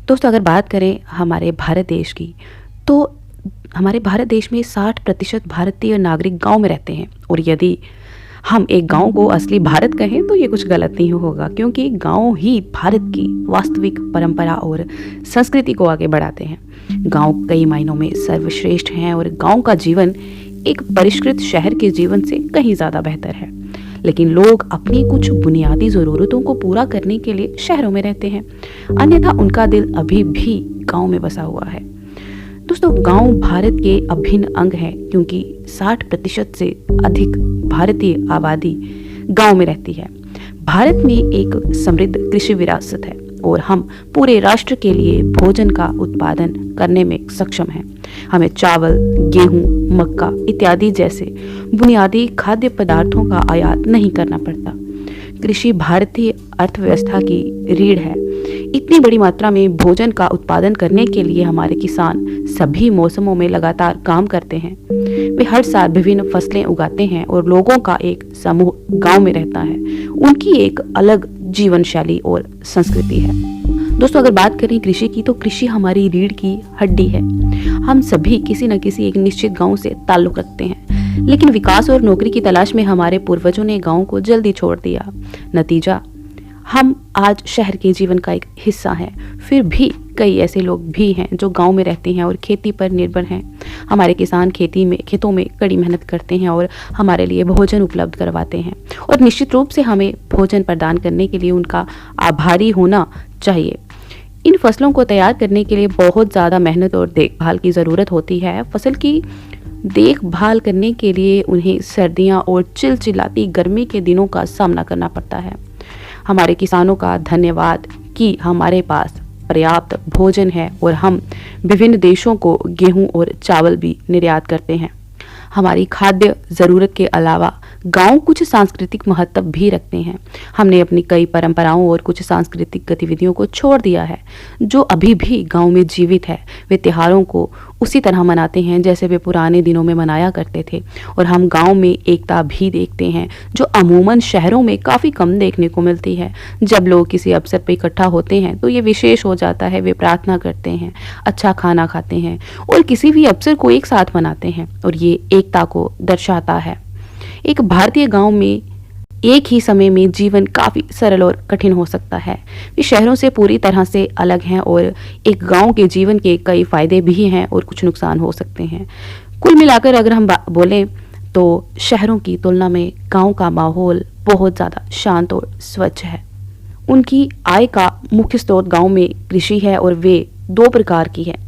दोस्तों अगर बात करें हमारे भारत देश की, तो हमारे भारत देश में 60% भारतीय नागरिक गांव में रहते हैं। और यदि हम एक गांव को असली भारत कहें तो ये कुछ गलत नहीं होगा, क्योंकि गांव ही भारत की वास्तविक परंपरा और संस्कृति को आगे बढ़ाते हैं। गांव कई मायनों में सर्वश्रेष्ठ हैं और गांव का जीवन एक परिष्कृत शहर के जीवन से कहीं ज़्यादा बेहतर है। लेकिन लोग अपनी कुछ बुनियादी ज़रूरतों को पूरा करने के लिए शहरों में रहते हैं, अन्यथा उनका दिल अभी भी गांव में बसा हुआ है। दोस्तों गांव भारत के अभिन्न अंग है, क्योंकि 60% से अधिक भारतीय आबादी गांव में रहती है। भारत में एक समृद्ध कृषि विरासत है और हम पूरे राष्ट्र के लिए भोजन का उत्पादन करने में सक्षम हैं। हमें चावल, गेहूं, मक्का इत्यादि जैसे बुनियादी खाद्य पदार्थों का आयात नहीं करना पड़ता। कृषि भारतीय अर्थव्यवस्था की रीढ़ है। इतनी बड़ी मात्रा में भोजन का उत्पादन करने के लिए हमारे किसान सभी मौसमों में लगातार काम करते हैं। वे हर साल विभिन्न फसलें उगाते हैं और लोगों का एक समूह गांव में रहता है। उनकी एक अलग जीवन शैली और संस्कृति है। दोस्तों अगर बात करें कृषि की, तो कृषि हमारी रीढ़ की हड्डी है। हम सभी किसी न किसी एक निश्चित गांव से ताल्लुक रखते हैं, लेकिन विकास और नौकरी की तलाश में हमारे पूर्वजों ने गांव को जल्दी छोड़ दिया। नतीजा, हम आज शहर के जीवन का एक हिस्सा हैं। फिर भी कई ऐसे लोग भी हैं जो गांव में रहते हैं और खेती पर निर्भर हैं। हमारे किसान खेतों में कड़ी मेहनत करते हैं और हमारे लिए भोजन उपलब्ध करवाते हैं, और निश्चित रूप से हमें भोजन प्रदान करने के लिए उनका आभारी होना चाहिए। इन फसलों को तैयार करने के लिए बहुत ज़्यादा मेहनत और देखभाल की ज़रूरत होती है। फसल की देखभाल करने के लिए उन्हें सर्दियाँ और चिलचिलाती गर्मी के दिनों का सामना करना पड़ता है। हमारे किसानों का धन्यवाद कि हमारे पास पर्याप्त भोजन है और हम विभिन्न देशों को गेहूं और चावल भी निर्यात करते हैं। हमारी खाद्य ज़रूरत के अलावा गांव कुछ सांस्कृतिक महत्व भी रखते हैं। हमने अपनी कई परंपराओं और कुछ सांस्कृतिक गतिविधियों को छोड़ दिया है, जो अभी भी गांव में जीवित है। वे त्योहारों को उसी तरह मनाते हैं जैसे वे पुराने दिनों में मनाया करते थे, और हम गांव में एकता भी देखते हैं, जो अमूमन शहरों में काफ़ी कम देखने को मिलती है। जब लोग किसी अवसर पर इकट्ठा होते हैं तो ये विशेष हो जाता है। वे प्रार्थना करते हैं, अच्छा खाना खाते हैं और किसी भी अवसर को एक साथ मनाते हैं, और ये एकता को दर्शाता है। एक भारतीय गांव में एक ही समय में जीवन काफ़ी सरल और कठिन हो सकता है। वे शहरों से पूरी तरह से अलग हैं, और एक गांव के जीवन के कई फायदे भी हैं और कुछ नुकसान हो सकते हैं। कुल मिलाकर अगर हम बोलें तो शहरों की तुलना में गांव का माहौल बहुत ज़्यादा शांत और स्वच्छ है। उनकी आय का मुख्य स्रोत गांव में कृषि है, और वे दो प्रकार की है।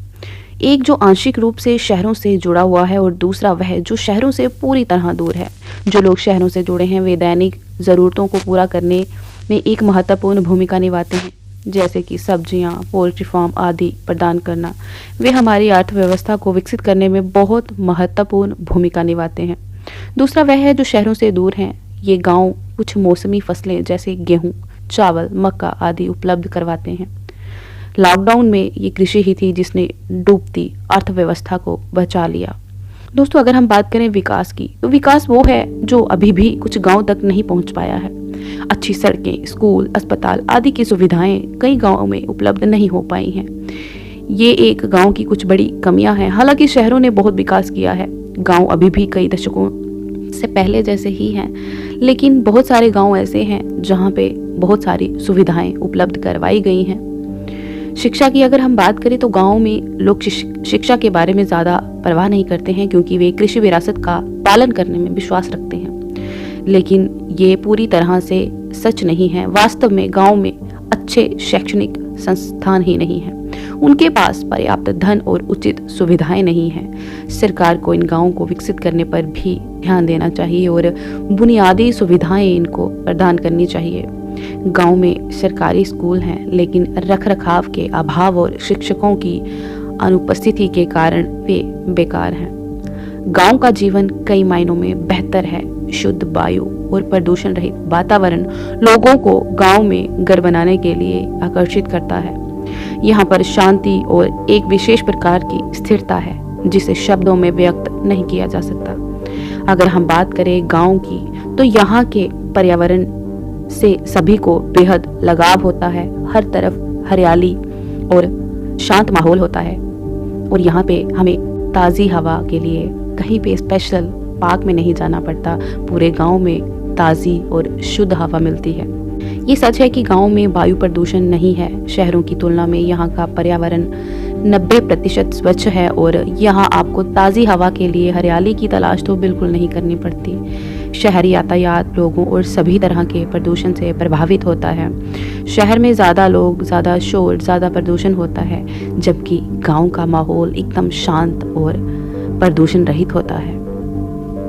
एक जो आंशिक रूप से शहरों से जुड़ा हुआ है, और दूसरा वह जो शहरों से पूरी तरह दूर है। जो लोग शहरों से जुड़े हैं वे दैनिक ज़रूरतों को पूरा करने में एक महत्वपूर्ण भूमिका निभाते हैं, जैसे कि सब्जियां, पोल्ट्री फार्म आदि प्रदान करना। वे हमारी अर्थव्यवस्था को विकसित करने में बहुत महत्वपूर्ण भूमिका निभाते हैं। दूसरा वह है जो शहरों से दूर हैं। ये गाँव कुछ मौसमी फसलें जैसे गेहूँ, चावल, मक्का आदि उपलब्ध करवाते हैं। लॉकडाउन में ये कृषि ही थी जिसने डूबती अर्थव्यवस्था को बचा लिया। दोस्तों अगर हम बात करें विकास की, तो विकास वो है जो अभी भी कुछ गांव तक नहीं पहुंच पाया है। अच्छी सड़कें, स्कूल, अस्पताल आदि की सुविधाएं कई गांवों में उपलब्ध नहीं हो पाई हैं। ये एक गांव की कुछ बड़ी कमियां हैं। हालांकि शहरों ने बहुत विकास किया है। गांव अभी भी कई दशकों से पहले जैसे ही हैं, लेकिन बहुत सारे गाँव ऐसे हैं जहाँ पे बहुत सारी सुविधाएं उपलब्ध करवाई गई हैं। शिक्षा की अगर हम बात करें तो गाँव में लोग शिक्षा के बारे में ज़्यादा परवाह नहीं करते हैं, क्योंकि वे कृषि विरासत का पालन करने में विश्वास रखते हैं। लेकिन ये पूरी तरह से सच नहीं है। वास्तव में गाँव में अच्छे शैक्षणिक संस्थान ही नहीं हैं। उनके पास पर्याप्त धन और उचित सुविधाएं नहीं हैं। सरकार को इन गाँवों को विकसित करने पर भी ध्यान देना चाहिए और बुनियादी सुविधाएं इनको प्रदान करनी चाहिए। गांव में सरकारी स्कूल हैं, लेकिन रखरखाव के अभाव और शिक्षकों की अनुपस्थिति के कारण वे बेकार हैं। गांव का जीवन कई मायनों में बेहतर है। शुद्ध वायु और प्रदूषण रहित वातावरण लोगों को गांव में घर बनाने के लिए आकर्षित करता है। यहाँ पर शांति और एक विशेष प्रकार की स्थिरता है, जिसे शब्दों में व्यक्त नहीं किया जा सकता। अगर हम बात करें गांव की, तो यहाँ के पर्यावरण से सभी को बेहद लगाव होता है। हर तरफ हरियाली और शांत माहौल होता है और यहाँ पे हमें ताज़ी हवा के लिए कहीं पे स्पेशल पार्क में नहीं जाना पड़ता, पूरे गांव में ताज़ी और शुद्ध हवा मिलती है। ये सच है कि गांव में वायु प्रदूषण नहीं है। शहरों की तुलना में यहाँ का पर्यावरण 90% स्वच्छ है और यहाँ आपको ताज़ी हवा के लिए हरियाली की तलाश तो बिल्कुल नहीं करनी पड़ती। शहरी यातायात लोगों और सभी तरह के प्रदूषण से प्रभावित होता है। शहर में ज़्यादा लोग, ज़्यादा शोर, ज़्यादा प्रदूषण होता है, जबकि गांव का माहौल एकदम शांत और प्रदूषण रहित होता है।